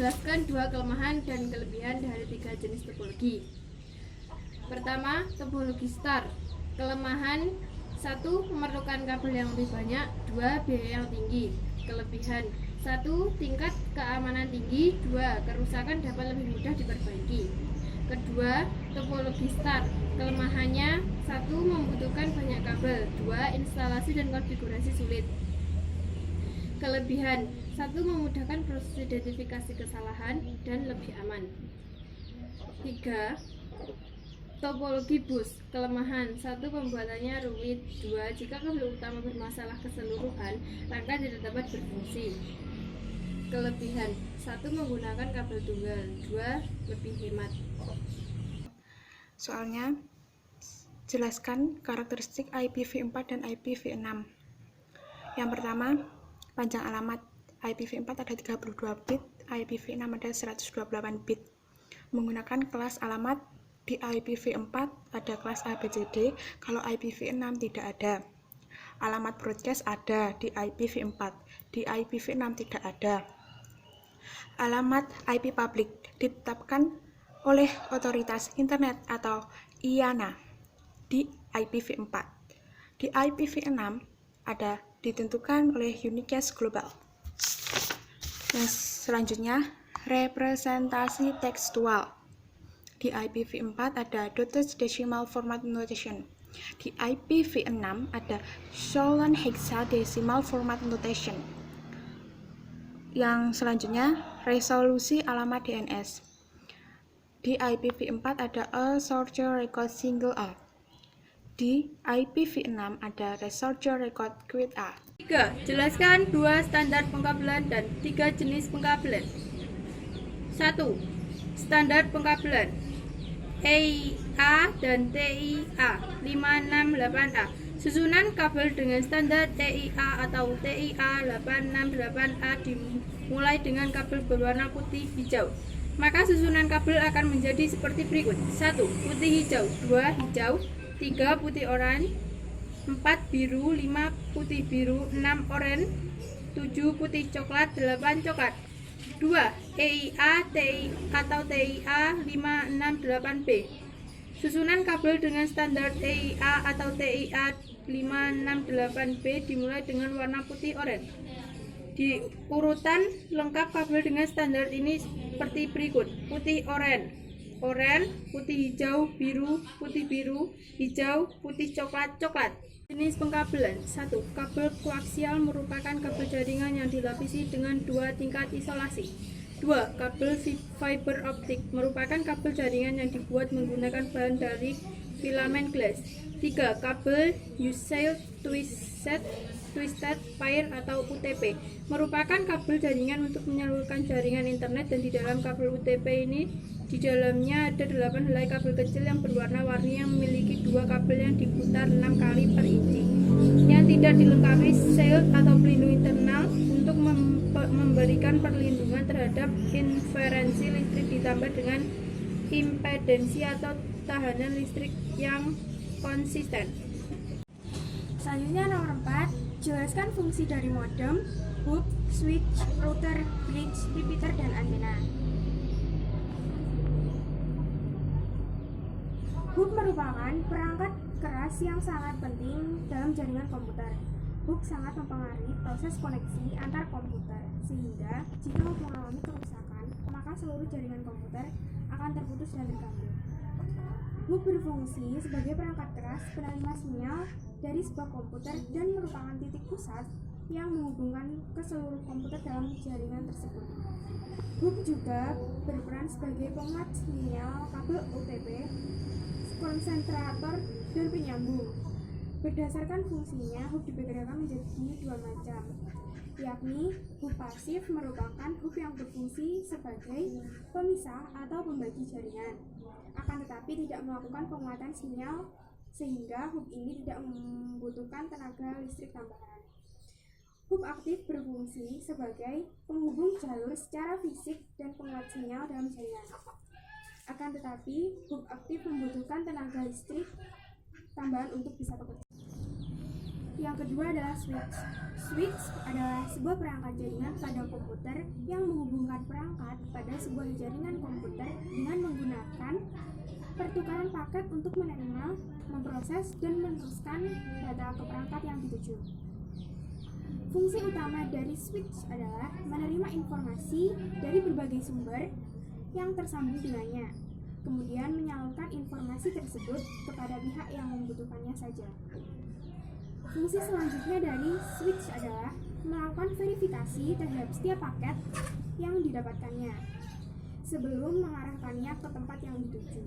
Jelaskan dua kelemahan dan kelebihan dari tiga jenis topologi. Pertama, topologi star. Kelemahan: 1. Memerlukan kabel yang lebih banyak. 2. Biaya yang tinggi. Kelebihan: 1. Tingkat keamanan tinggi. 2. Kerusakan dapat lebih mudah diperbaiki. Kedua, topologi star. Kelemahannya: 1. Membutuhkan banyak kabel. 2. Instalasi dan konfigurasi sulit. Kelebihan: 1. Memudahkan proses identifikasi kesalahan dan lebih aman. 3. Topologi bus. Kelemahan: 1. Pembuatannya rumit. 2. Jika kabel utama bermasalah keseluruhan, rangka tidak dapat berfungsi. Kelebihan: 1. Menggunakan kabel tunggal. 2. Lebih hemat. Soalnya, jelaskan karakteristik IPv4 dan IPv6. Yang pertama, panjang alamat. IPv4 ada 32 bit, IPv6 ada 128 bit. Menggunakan kelas alamat. Di IPv4 ada kelas ABCD, kalau IPv6 tidak ada. Alamat broadcast ada di IPv4, di IPv6 tidak ada. Alamat IP public ditetapkan oleh Otoritas Internet atau IANA di IPv4. Di IPv6 ada ditentukan oleh Unicast Global. Yang selanjutnya, representasi tekstual. Di IPv4 ada Dotted Decimal Format Notation. Di IPv6 ada Sholem Hexadecimal Format Notation. Yang selanjutnya, resolusi alamat DNS. Di IPv4 ada A Searcher Record Single A. Di IPv6 ada Researcher Record Quit A. 3. Jelaskan dua standar pengkabelan dan tiga jenis pengkabelan. 1. Standar pengkabelan EIA dan TIA 568A. Susunan kabel dengan standar EIA atau TIA 868A dimulai dengan kabel berwarna putih hijau. Maka susunan kabel akan menjadi seperti berikut: 1. Putih hijau, 2. Hijau, 3. Putih oranye, 4. Biru, 5. Putih biru, 6. Oranye, 7. Putih coklat, 8. Coklat. 2. EIA atau TIA 568B. Susunan kabel dengan standar EIA atau TIA 568B dimulai dengan warna putih oranye. Di urutan lengkap kabel dengan standar ini seperti berikut: putih oranye, oranye, putih hijau, biru, putih biru, hijau, putih coklat, coklat. Jenis pengkabelan. 1. Kabel koaksial merupakan kabel jaringan yang dilapisi dengan dua tingkat isolasi. 2. Kabel fiber optik merupakan kabel jaringan yang dibuat menggunakan bahan dari filamen glass. 3. Kabel Unsealed Twisted Pair atau UTP merupakan kabel jaringan untuk menyalurkan jaringan internet, dan di dalam kabel UTP ini di dalamnya ada 8 helai kabel kecil yang berwarna-warni yang memiliki dua kabel yang diputar 6 kali per inci yang tidak dilengkapi shield atau pelindung internal untuk memberikan perlindungan terhadap interferensi listrik ditambah dengan impedensi atau tahanan listrik yang konsisten. Selanjutnya nomor 4, jelaskan fungsi dari modem, hub, switch, router, bridge, repeater, dan antena. Hub merupakan perangkat keras yang sangat penting dalam jaringan komputer. Hub sangat mempengaruhi proses koneksi antar komputer, sehingga jika hub mengalami kerusakan, maka seluruh jaringan komputer akan terputus dan terganggu. Hub berfungsi sebagai perangkat keras penerima sinyal dari sebuah komputer dan merupakan titik pusat yang menghubungkan ke seluruh komputer dalam jaringan tersebut. Hub juga berperan sebagai penguat sinyal kabel UTP, konsentrator, dan penyambung. Berdasarkan fungsinya, hub dibedakan menjadi dua macam, yakni hub pasif merupakan hub yang berfungsi sebagai pemisah atau pembagi jaringan, akan tetapi tidak melakukan penguatan sinyal, sehingga hub ini tidak membutuhkan tenaga listrik tambahan. Hub aktif berfungsi sebagai penghubung jalur secara fisik dan penguat sinyal dalam jaringan. Akan tetapi, hub aktif membutuhkan tenaga listrik tambahan untuk bisa bekerja. Yang kedua adalah switch. Switch adalah sebuah perangkat jaringan pada komputer yang menghubungkan perangkat pada sebuah jaringan komputer dengan menggunakan pertukaran paket untuk menerima, memproses, dan meneruskan data ke perangkat yang dituju. Fungsi utama dari switch adalah menerima informasi dari berbagai sumber yang tersambung dengannya, kemudian menyalurkan informasi tersebut kepada pihak yang membutuhkannya saja. Fungsi selanjutnya dari switch adalah melakukan verifikasi terhadap setiap paket yang didapatkannya sebelum mengarahkannya ke tempat yang dituju.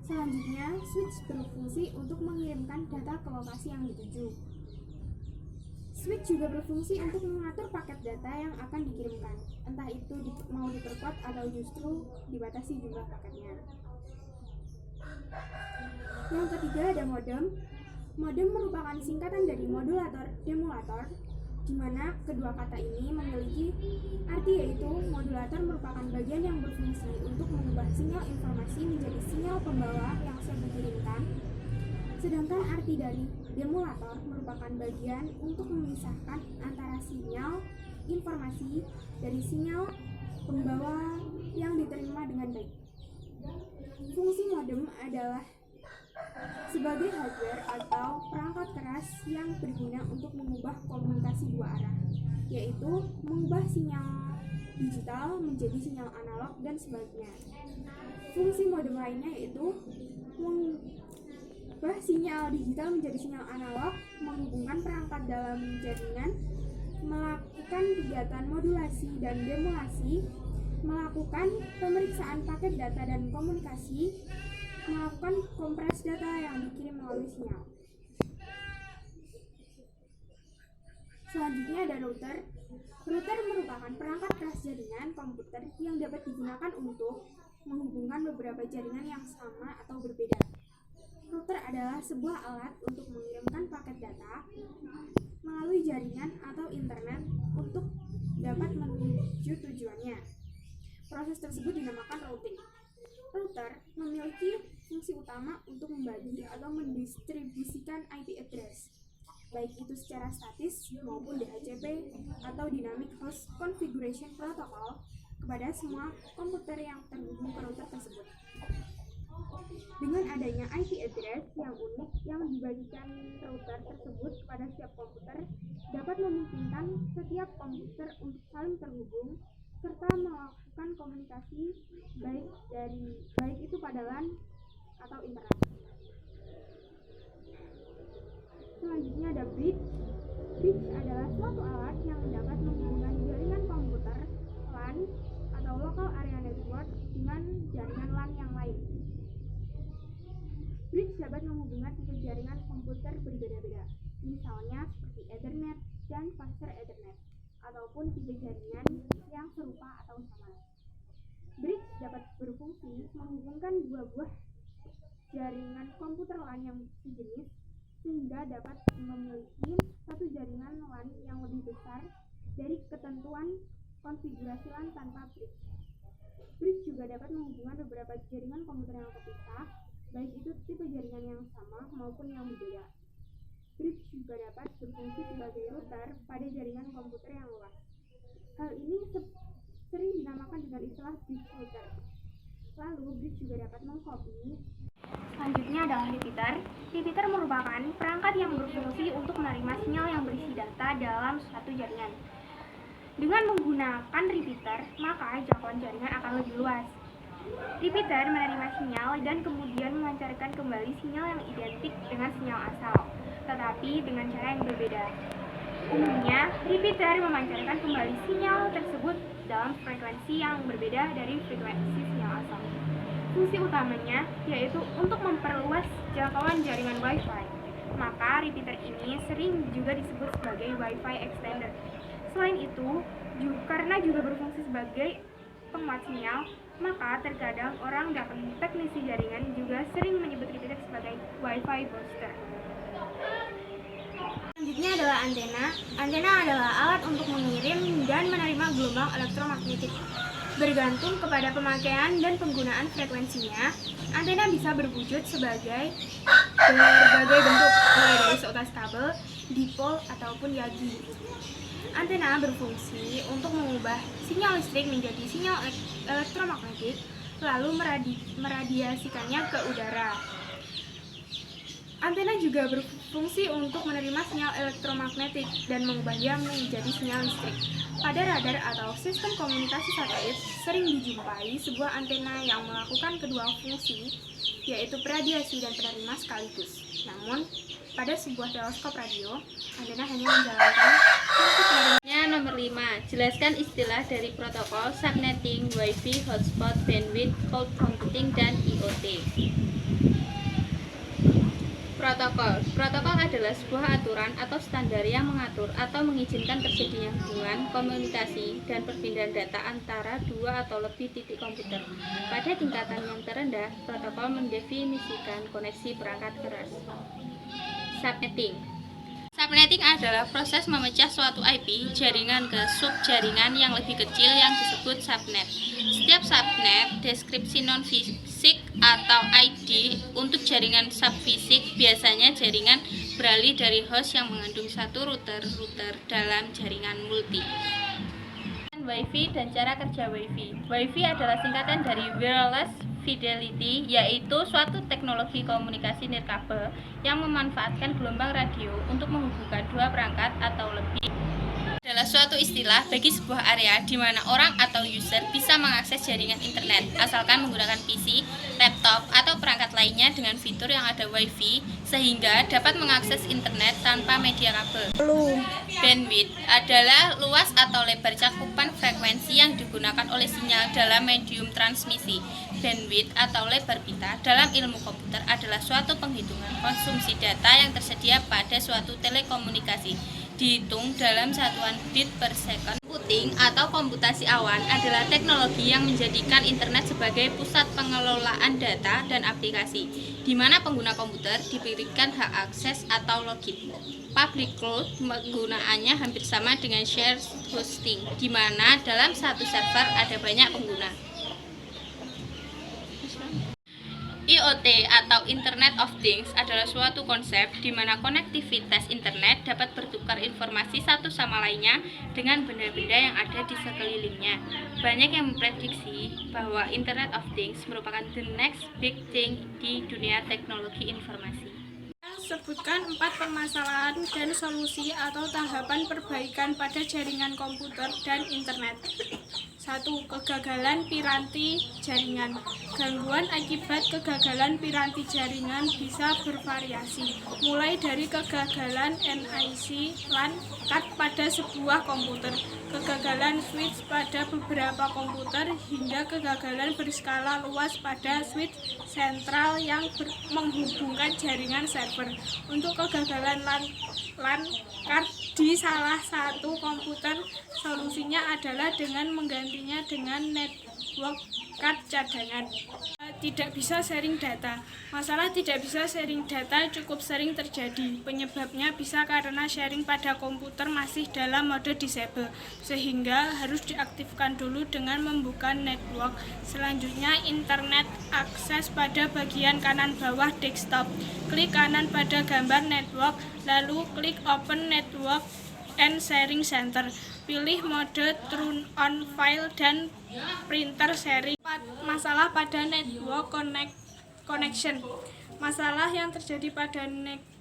Selanjutnya, switch berfungsi untuk mengirimkan data ke lokasi yang dituju. Switch juga berfungsi untuk mengatur paket data yang akan dikirimkan, entah itu mau diperkuat atau justru dibatasi jumlah paketnya. Yang ketiga ada modem. Modem merupakan singkatan dari modulator demulator, di mana kedua kata ini memiliki arti, yaitu modulator merupakan bagian yang berfungsi untuk mengubah sinyal informasi menjadi sinyal pembawa yang siap dikirimkan, sedangkan arti dari demulator merupakan bagian untuk memisahkan antara sinyal informasi dari sinyal pembawa yang diterima dengan baik. Fungsi modem adalah sebagai hardware atau perangkat keras yang berguna untuk mengubah komunikasi dua arah, yaitu mengubah sinyal digital menjadi sinyal analog dan sebaliknya. Fungsi modem lainnya yaitu mengubah sinyal digital menjadi sinyal analog, menghubungkan perangkat dalam jaringan, melakukan kegiatan modulasi dan demulasi, melakukan pemeriksaan paket data dan komunikasi, melakukan kompres data yang dikirim melalui sinyal. Selanjutnya ada router. Router merupakan perangkat keras jaringan komputer yang dapat digunakan untuk menghubungkan beberapa jaringan yang sama atau berbeda. Router adalah sebuah alat untuk mengirimkan paket data melalui jaringan atau internet untuk dapat menuju tujuannya. Proses tersebut dinamakan routing. Router memiliki fungsi utama untuk membagi atau mendistribusikan IP address, baik itu secara statis maupun DHCP atau Dynamic Host Configuration Protocol, kepada semua komputer yang terhubung ke router tersebut. Dengan adanya IP address yang unik yang dibagikan router tersebut kepada setiap komputer, dapat memungkinkan setiap komputer untuk saling terhubung serta melakukan komunikasi baik itu pada LAN atau internet. Selanjutnya ada bridge. Bridge adalah suatu alat yang dapat menghubungkan jaringan komputer LAN atau local area network dengan jaringan LAN yang lain. Bridge dapat menghubungkan tipe jaringan komputer berbeda-beda, misalnya seperti Ethernet dan Faster Ethernet, ataupun tipe jaringan yang serupa atau sama. Bridge dapat berfungsi menghubungkan dua buah jaringan komputer LAN yang sejenis, sehingga dapat memiliki satu jaringan LAN yang lebih besar dari ketentuan konfigurasi LAN tanpa bridge. Bridge juga dapat menghubungkan beberapa jaringan komputer yang terpisah, baik itu tipe jaringan yang sama maupun yang berbeda. Bridge juga dapat berfungsi sebagai router pada jaringan komputer yang luas. Hal ini sering dinamakan dengan istilah bridge router. Lalu, bridge juga dapat mengcopy. Selanjutnya adalah repeater. Repeater merupakan perangkat yang berfungsi untuk menerima sinyal yang berisi data dalam suatu jaringan. Dengan menggunakan repeater, maka jangkauan jaringan akan lebih luas. Repeater menerima sinyal dan kemudian memancarkan kembali sinyal yang identik dengan sinyal asal, tetapi dengan cara yang berbeda. Umumnya, repeater memancarkan kembali sinyal tersebut dalam frekuensi yang berbeda dari frekuensi sinyal asal. Fungsi utamanya yaitu untuk memperluas jangkauan jaringan Wi-Fi. Maka repeater ini sering juga disebut sebagai Wi-Fi extender. Selain itu, karena juga berfungsi sebagai penguat sinyal, maka terkadang orang dan teknisi jaringan juga sering menyebut repeater sebagai Wi-Fi booster. Selanjutnya adalah antena. Antena adalah alat untuk mengirim dan menerima gelombang elektromagnetik. Bergantung kepada pemakaian dan penggunaan frekuensinya, antena bisa berwujud sebagai berbagai bentuk, mulai dari seutas kabel, dipol, ataupun yagi. Antena berfungsi untuk mengubah sinyal listrik menjadi sinyal elektromagnetik, lalu meradiasikannya ke udara. Antena juga berfungsi untuk menerima sinyal elektromagnetik dan mengubahnya menjadi sinyal listrik. Pada radar atau sistem komunikasi satelit, sering dijumpai sebuah antena yang melakukan kedua fungsi, yaitu beradiasi dan penerima sekaligus. Namun, pada sebuah teleskop radio, antena hanya menjalankan fungsi penerima. Nomor 5. Jelaskan istilah dari protokol, subnetting, Wi-Fi, hotspot, bandwidth, cloud computing, dan IoT. Protokol adalah sebuah aturan atau standar yang mengatur atau mengizinkan terjadinya hubungan, komunikasi, dan perpindahan data antara dua atau lebih titik komputer. Pada tingkatan yang terendah, protokol mendefinisikan koneksi perangkat keras. Subnetting adalah proses memecah suatu IP jaringan ke subjaringan yang lebih kecil yang disebut subnet. Setiap subnet deskripsi non-fisik atau ID untuk jaringan subfisik, biasanya jaringan beralih dari host yang mengandung satu router dalam jaringan multi. Wi-Fi dan cara kerja Wi-Fi. Wi-Fi adalah singkatan dari Wireless Fidelity, yaitu suatu teknologi komunikasi nirkabel yang memanfaatkan gelombang radio untuk menghubungkan dua perangkat atau lebih. Adalah suatu istilah bagi sebuah area di mana orang atau user bisa mengakses jaringan internet asalkan menggunakan PC, laptop, atau perangkat lainnya dengan fitur yang ada Wi-Fi sehingga dapat mengakses internet tanpa media kabel. Bandwidth adalah luas atau lebar cakupan frekuensi yang digunakan oleh sinyal dalam medium transmisi. Bandwidth atau lebar pita dalam ilmu komputer adalah suatu penghitungan konsumsi data yang tersedia pada suatu telekomunikasi dihitung dalam satuan bit per second. Computing atau komputasi awan adalah teknologi yang menjadikan internet sebagai pusat pengelolaan data dan aplikasi, di mana pengguna komputer diberikan hak akses atau login. Public cloud penggunaannya hampir sama dengan shared hosting, di mana dalam satu server ada banyak pengguna. IoT atau Internet of Things adalah suatu konsep di mana konektivitas internet dapat bertukar informasi satu sama lainnya dengan benda-benda yang ada di sekelilingnya. Banyak yang memprediksi bahwa Internet of Things merupakan the next big thing di dunia teknologi informasi. Sebutkan 4 permasalahan dan solusi atau tahapan perbaikan pada jaringan komputer dan internet. 1. Kegagalan piranti jaringan. Gangguan akibat kegagalan piranti jaringan bisa bervariasi, mulai dari kegagalan NIC LAN card pada sebuah komputer, kegagalan switch pada beberapa komputer, hingga kegagalan berskala luas pada switch sentral yang menghubungkan jaringan server. Untuk kegagalan LAN card di salah satu komputer, solusinya adalah dengan menggantinya dengan network card cadangan. Tidak bisa sharing data. Masalah tidak bisa sharing data cukup sering terjadi. Penyebabnya bisa karena sharing pada komputer masih dalam mode disable, sehingga harus diaktifkan dulu dengan membuka network. Selanjutnya, internet akses pada bagian kanan bawah desktop. Klik kanan pada gambar network, lalu klik Open Network and Sharing Center. Pilih mode Turn on File dan Printer Sharing. Masalah pada network connection. Masalah yang terjadi pada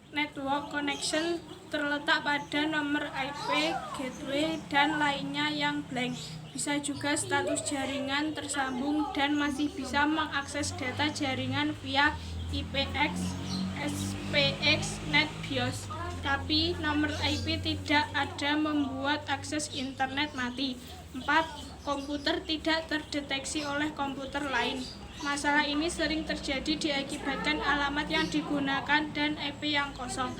network connection terletak pada nomor IP, gateway, dan lainnya yang blank. Bisa juga status jaringan tersambung dan masih bisa mengakses data jaringan via IPX, SPX, NetBIOS. Tapi nomor IP tidak ada membuat akses internet mati. 4. Komputer tidak terdeteksi oleh komputer lain. Masalah ini sering terjadi diakibatkan alamat yang digunakan dan IP yang kosong.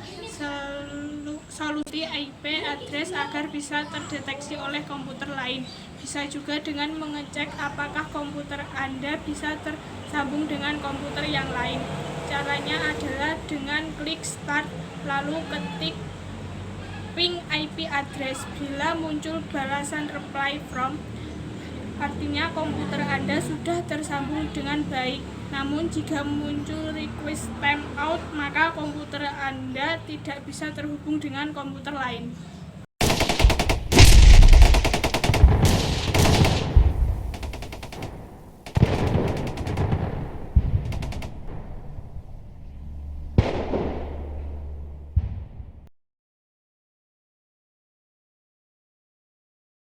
Solusi IP address agar bisa terdeteksi oleh komputer lain bisa juga dengan mengecek apakah komputer Anda bisa tersambung dengan komputer yang lain. Caranya adalah dengan klik Start, lalu ketik ping IP address. Bila muncul balasan reply from, artinya komputer Anda sudah tersambung dengan baik. Namun jika muncul request timeout, maka komputer Anda tidak bisa terhubung dengan komputer lain.